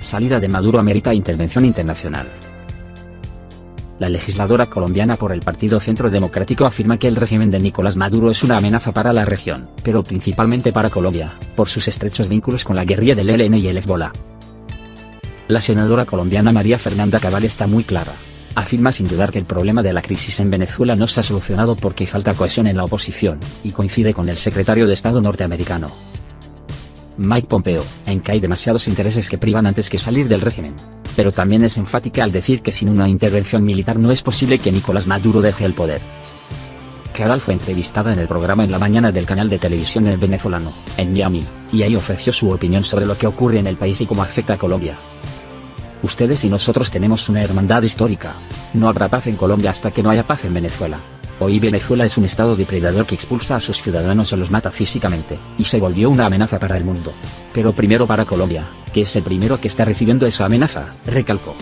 Salida de Maduro amerita intervención internacional. La legisladora colombiana por el Partido Centro Democrático afirma que el régimen de Nicolás Maduro es una amenaza para la región, pero principalmente para Colombia, por sus estrechos vínculos con la guerrilla del ELN y el Hezbolá. La senadora colombiana María Fernanda Cabal está muy clara. Afirma sin dudar que el problema de la crisis en Venezuela no se ha solucionado porque falta cohesión en la oposición, y coincide con el secretario de Estado norteamericano, Mike Pompeo, en que hay demasiados intereses que privan antes que salir del régimen. Pero también es enfática al decir que sin una intervención militar no es posible que Nicolás Maduro deje el poder. Cabal fue entrevistada en el programa En la Mañana del canal de televisión El Venezolano, en Miami, y ahí ofreció su opinión sobre lo que ocurre en el país y cómo afecta a Colombia. Ustedes y nosotros tenemos una hermandad histórica. No habrá paz en Colombia hasta que no haya paz en Venezuela. Hoy Venezuela es un estado depredador que expulsa a sus ciudadanos o los mata físicamente, y se volvió una amenaza para el mundo. Pero primero para Colombia, que es el primero que está recibiendo esa amenaza, recalcó.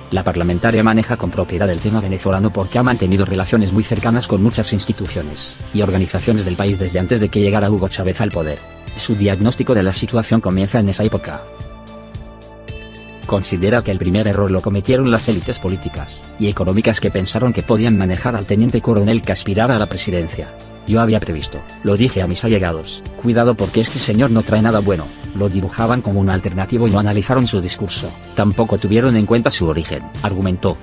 La parlamentaria maneja con propiedad el tema venezolano porque ha mantenido relaciones muy cercanas con muchas instituciones y organizaciones del país desde antes de que llegara Hugo Chávez al poder. Su diagnóstico de la situación comienza en esa época. Considera que el primer error lo cometieron las élites políticas y económicas que pensaron que podían manejar al teniente coronel que aspiraba a la presidencia. Yo había previsto, lo dije a mis allegados, cuidado porque este señor no trae nada bueno. Lo dibujaban como un alternativo y no analizaron su discurso, tampoco tuvieron en cuenta su origen, argumentó.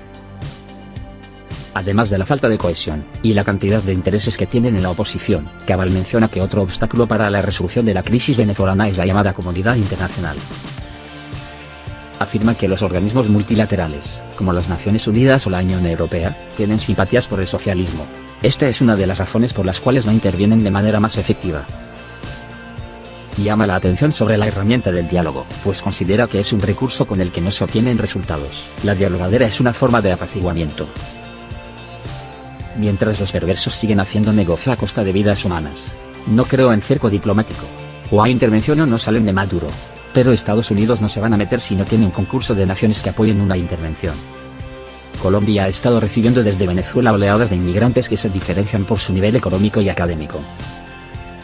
Además de la falta de cohesión, y la cantidad de intereses que tienen en la oposición, Cabal menciona que otro obstáculo para la resolución de la crisis venezolana es la llamada comunidad internacional. Afirma que los organismos multilaterales, como las Naciones Unidas o la Unión Europea, tienen simpatías por el socialismo. Esta es una de las razones por las cuales no intervienen de manera más efectiva. Llama la atención sobre la herramienta del diálogo, pues considera que es un recurso con el que no se obtienen resultados. La dialogadera es una forma de apaciguamiento. Mientras los perversos siguen haciendo negocio a costa de vidas humanas. No creo en cerco diplomático. O hay intervención o no salen de Maduro. Pero Estados Unidos no se van a meter si no tiene un concurso de naciones que apoyen una intervención. Colombia ha estado recibiendo desde Venezuela oleadas de inmigrantes que se diferencian por su nivel económico y académico.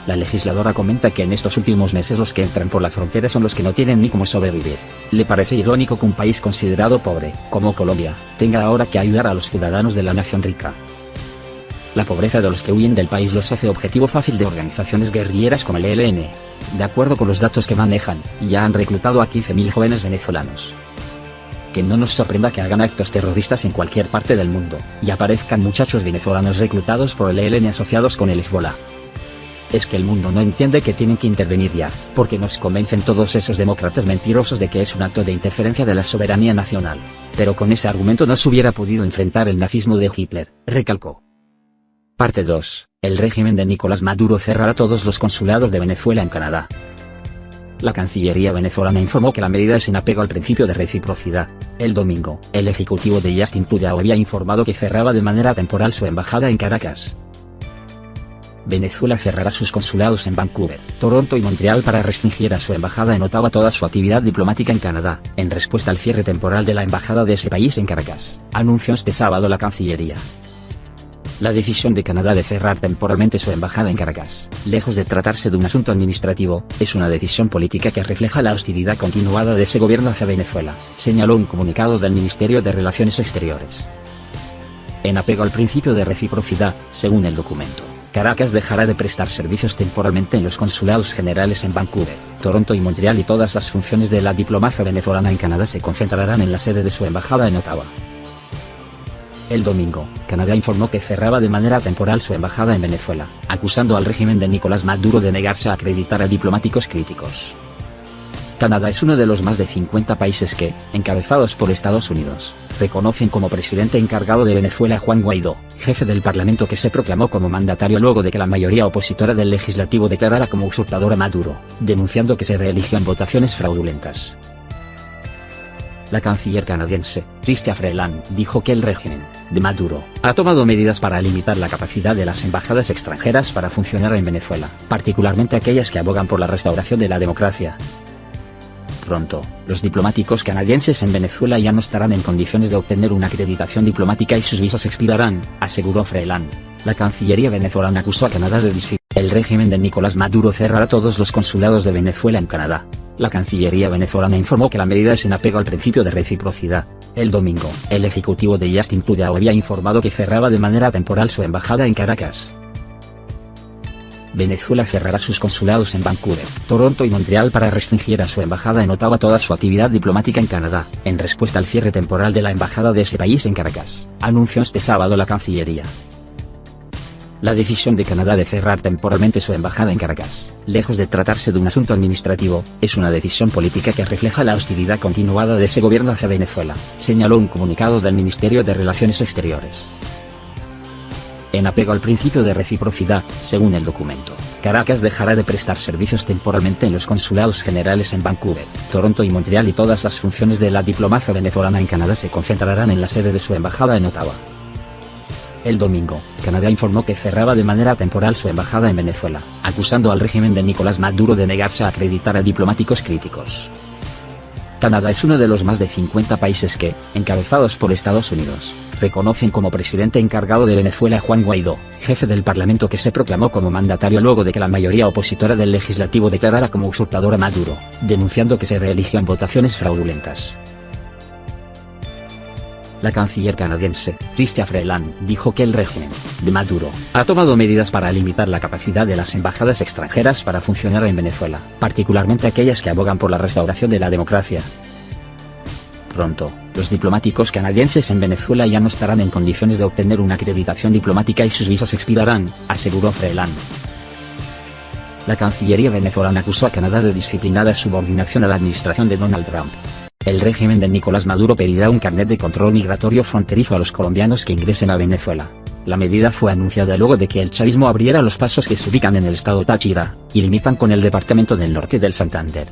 La legisladora comenta que en estos últimos meses los que entran por la frontera son los que no tienen ni cómo sobrevivir. Le parece irónico que un país considerado pobre, como Colombia, tenga ahora que ayudar a los ciudadanos de la nación rica. La pobreza de los que huyen del país los hace objetivo fácil de organizaciones guerrilleras como el ELN. De acuerdo con los datos que manejan, ya han reclutado a 15.000 jóvenes venezolanos. Que no nos sorprenda que hagan actos terroristas en cualquier parte del mundo, y aparezcan muchachos venezolanos reclutados por el ELN asociados con el Hezbolá. Es que el mundo no entiende que tienen que intervenir ya, porque nos convencen todos esos demócratas mentirosos de que es un acto de interferencia de la soberanía nacional. Pero con ese argumento no se hubiera podido enfrentar el nazismo de Hitler, recalcó. Parte 2. El régimen de Nicolás Maduro cerrará todos los consulados de Venezuela en Canadá. La Cancillería venezolana informó que la medida es en apego al principio de reciprocidad. El domingo, el ejecutivo de Justin Trudeau había informado que cerraba de manera temporal su embajada en Caracas. Venezuela cerrará sus consulados en Vancouver, Toronto y Montreal para restringir a su embajada en Ottawa toda su actividad diplomática en Canadá, en respuesta al cierre temporal de la embajada de ese país en Caracas, anunció este sábado la Cancillería. La decisión de Canadá de cerrar temporalmente su embajada en Caracas, lejos de tratarse de un asunto administrativo, es una decisión política que refleja la hostilidad continuada de ese gobierno hacia Venezuela, señaló un comunicado del Ministerio de Relaciones Exteriores. En apego al principio de reciprocidad, según el documento, Caracas dejará de prestar servicios temporalmente en los consulados generales en Vancouver, Toronto y Montreal y todas las funciones de la diplomacia venezolana en Canadá se concentrarán en la sede de su embajada en Ottawa. El domingo, Canadá informó que cerraba de manera temporal su embajada en Venezuela, acusando al régimen de Nicolás Maduro de negarse a acreditar a diplomáticos críticos. Canadá es uno de los más de 50 países que, encabezados por Estados Unidos, reconocen como presidente encargado de Venezuela a Juan Guaidó, jefe del Parlamento que se proclamó como mandatario luego de que la mayoría opositora del legislativo declarara como usurpador a Maduro, denunciando que se reeligió en votaciones fraudulentas. La canciller canadiense, Chrystia Freeland, dijo que el régimen de Maduro ha tomado medidas para limitar la capacidad de las embajadas extranjeras para funcionar en Venezuela, particularmente aquellas que abogan por la restauración de la democracia. Pronto, los diplomáticos canadienses en Venezuela ya no estarán en condiciones de obtener una acreditación diplomática y sus visas expirarán, aseguró Freeland. La Cancillería venezolana acusó a Canadá de disfigurar. El régimen de Nicolás Maduro cerrará todos los consulados de Venezuela en Canadá. La Cancillería venezolana informó que la medida es en apego al principio de reciprocidad. El domingo, el ejecutivo de Justin Trudeau había informado que cerraba de manera temporal su embajada en Caracas. Venezuela cerrará sus consulados en Vancouver, Toronto y Montreal para restringir a su embajada en Ottawa toda su actividad diplomática en Canadá, en respuesta al cierre temporal de la embajada de ese país en Caracas, anunció este sábado la Cancillería. La decisión de Canadá de cerrar temporalmente su embajada en Caracas, lejos de tratarse de un asunto administrativo, es una decisión política que refleja la hostilidad continuada de ese gobierno hacia Venezuela, señaló un comunicado del Ministerio de Relaciones Exteriores. En apego al principio de reciprocidad, según el documento, Caracas dejará de prestar servicios temporalmente en los consulados generales en Vancouver, Toronto y Montreal y todas las funciones de la diplomacia venezolana en Canadá se concentrarán en la sede de su embajada en Ottawa. El domingo, Canadá informó que cerraba de manera temporal su embajada en Venezuela, acusando al régimen de Nicolás Maduro de negarse a acreditar a diplomáticos críticos. Canadá es uno de los más de 50 países que, encabezados por Estados Unidos, reconocen como presidente encargado de Venezuela a Juan Guaidó, jefe del Parlamento que se proclamó como mandatario luego de que la mayoría opositora del legislativo declarara como usurpador a Maduro, denunciando que se reeligió en votaciones fraudulentas. La canciller canadiense, Chrystia Freeland, dijo que el régimen de Maduro ha tomado medidas para limitar la capacidad de las embajadas extranjeras para funcionar en Venezuela, particularmente aquellas que abogan por la restauración de la democracia. Pronto, los diplomáticos canadienses en Venezuela ya no estarán en condiciones de obtener una acreditación diplomática y sus visas expirarán, aseguró Freeland. La Cancillería venezolana acusó a Canadá de disciplinada subordinación a la administración de Donald Trump. El régimen de Nicolás Maduro pedirá un carnet de control migratorio fronterizo a los colombianos que ingresen a Venezuela. La medida fue anunciada luego de que el chavismo abriera los pasos que se ubican en el estado Táchira, y limitan con el departamento del norte del Santander.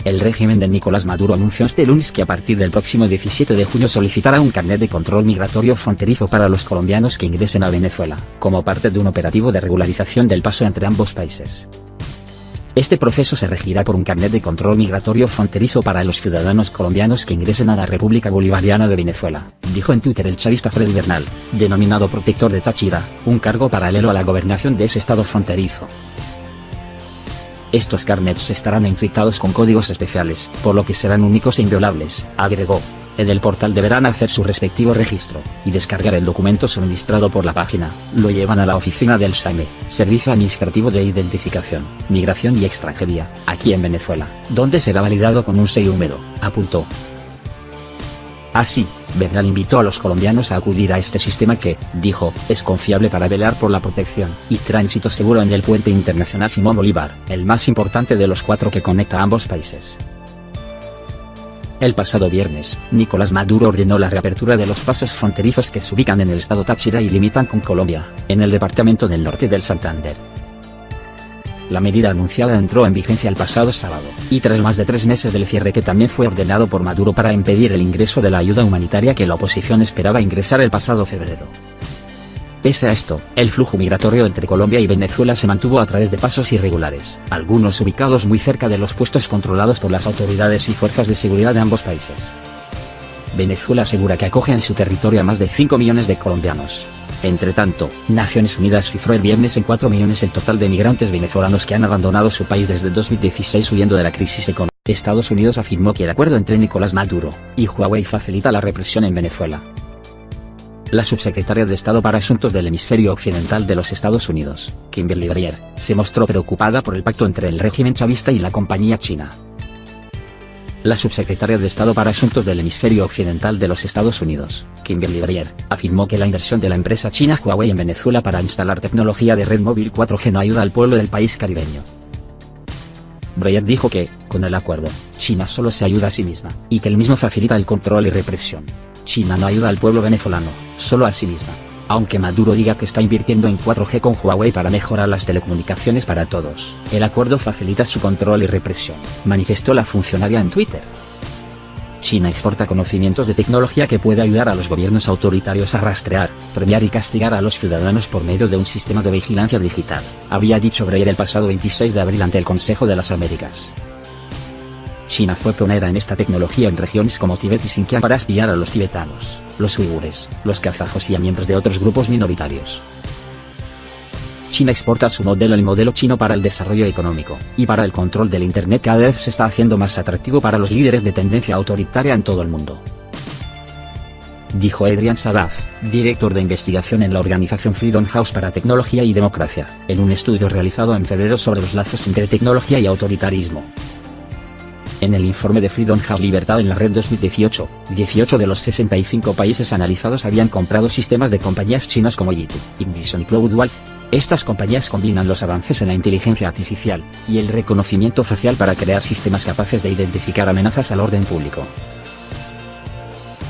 El régimen de Nicolás Maduro anunció este lunes que a partir del próximo 17 de junio solicitará un carnet de control migratorio fronterizo para los colombianos que ingresen a Venezuela, como parte de un operativo de regularización del paso entre ambos países. Este proceso se regirá por un carnet de control migratorio fronterizo para los ciudadanos colombianos que ingresen a la República Bolivariana de Venezuela, dijo en Twitter el chavista Freddy Bernal, denominado protector de Táchira, un cargo paralelo a la gobernación de ese estado fronterizo. Estos carnets estarán encriptados con códigos especiales, por lo que serán únicos e inviolables, agregó. En el portal deberán hacer su respectivo registro, y descargar el documento suministrado por la página, lo llevan a la oficina del SAIME, Servicio Administrativo de Identificación, Migración y Extranjería, aquí en Venezuela, donde será validado con un sello húmedo, apuntó. Así, Bernal invitó a los colombianos a acudir a este sistema que, dijo, es confiable para velar por la protección y tránsito seguro en el puente internacional Simón Bolívar, el más importante de los 4 que conecta a ambos países. El pasado viernes, Nicolás Maduro ordenó la reapertura de los pasos fronterizos que se ubican en el estado Táchira y limitan con Colombia, en el departamento del norte del Santander. La medida anunciada entró en vigencia el pasado sábado, y tras más de 3 meses del cierre que también fue ordenado por Maduro para impedir el ingreso de la ayuda humanitaria que la oposición esperaba ingresar el pasado febrero. Pese a esto, el flujo migratorio entre Colombia y Venezuela se mantuvo a través de pasos irregulares, algunos ubicados muy cerca de los puestos controlados por las autoridades y fuerzas de seguridad de ambos países. Venezuela asegura que acoge en su territorio a más de 5 millones de colombianos. Entre tanto, Naciones Unidas cifró el viernes en 4 millones el total de migrantes venezolanos que han abandonado su país desde 2016 huyendo de la crisis económica. Estados Unidos afirmó que el acuerdo entre Nicolás Maduro y Huawei facilita la represión en Venezuela. La subsecretaria de Estado para Asuntos del Hemisferio Occidental de los Estados Unidos, Kimberly Breyer, se mostró preocupada por el pacto entre el régimen chavista y la compañía china. La subsecretaria de Estado para Asuntos del Hemisferio Occidental de los Estados Unidos, Kimberly Breyer, afirmó que la inversión de la empresa china Huawei en Venezuela para instalar tecnología de red móvil 4G no ayuda al pueblo del país caribeño. Breyer dijo que, con el acuerdo, China solo se ayuda a sí misma, y que el mismo facilita el control y represión. China no ayuda al pueblo venezolano, solo a sí misma. Aunque Maduro diga que está invirtiendo en 4G con Huawei para mejorar las telecomunicaciones para todos, el acuerdo facilita su control y represión, manifestó la funcionaria en Twitter. China exporta conocimientos de tecnología que puede ayudar a los gobiernos autoritarios a rastrear, premiar y castigar a los ciudadanos por medio de un sistema de vigilancia digital, había dicho Breyer el pasado 26 de abril ante el Consejo de las Américas. China fue pionera en esta tecnología en regiones como Tíbet y Xinjiang para espiar a los tibetanos, los uigures, los kazajos y a miembros de otros grupos minoritarios. China exporta su modelo, el modelo chino, para el desarrollo económico y para el control del Internet. Cada vez se está haciendo más atractivo para los líderes de tendencia autoritaria en todo el mundo, dijo Adrian Sadaf, director de investigación en la organización Freedom House para Tecnología y Democracia, en un estudio realizado en febrero sobre los lazos entre tecnología y autoritarismo. En el informe de Freedom House Libertad en la Red 2018, 18 de los 65 países analizados habían comprado sistemas de compañías chinas como Yitu, Invision y CloudWall. Estas compañías combinan los avances en la inteligencia artificial y el reconocimiento facial para crear sistemas capaces de identificar amenazas al orden público.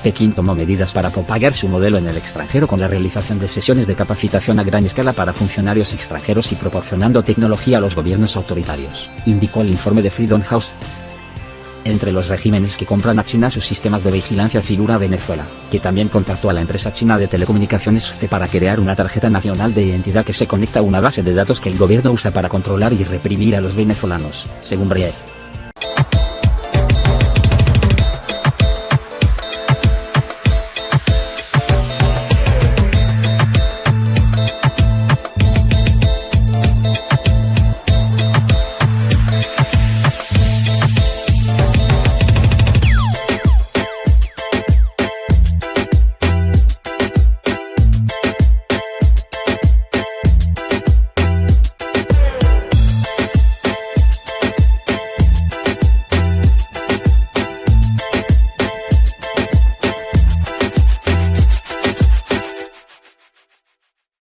Pekín tomó medidas para propagar su modelo en el extranjero con la realización de sesiones de capacitación a gran escala para funcionarios extranjeros y proporcionando tecnología a los gobiernos autoritarios, indicó el informe de Freedom House. Entre los regímenes que compran a China sus sistemas de vigilancia figura Venezuela, que también contrató a la empresa china de telecomunicaciones FT para crear una tarjeta nacional de identidad que se conecta a una base de datos que el gobierno usa para controlar y reprimir a los venezolanos, según Brier.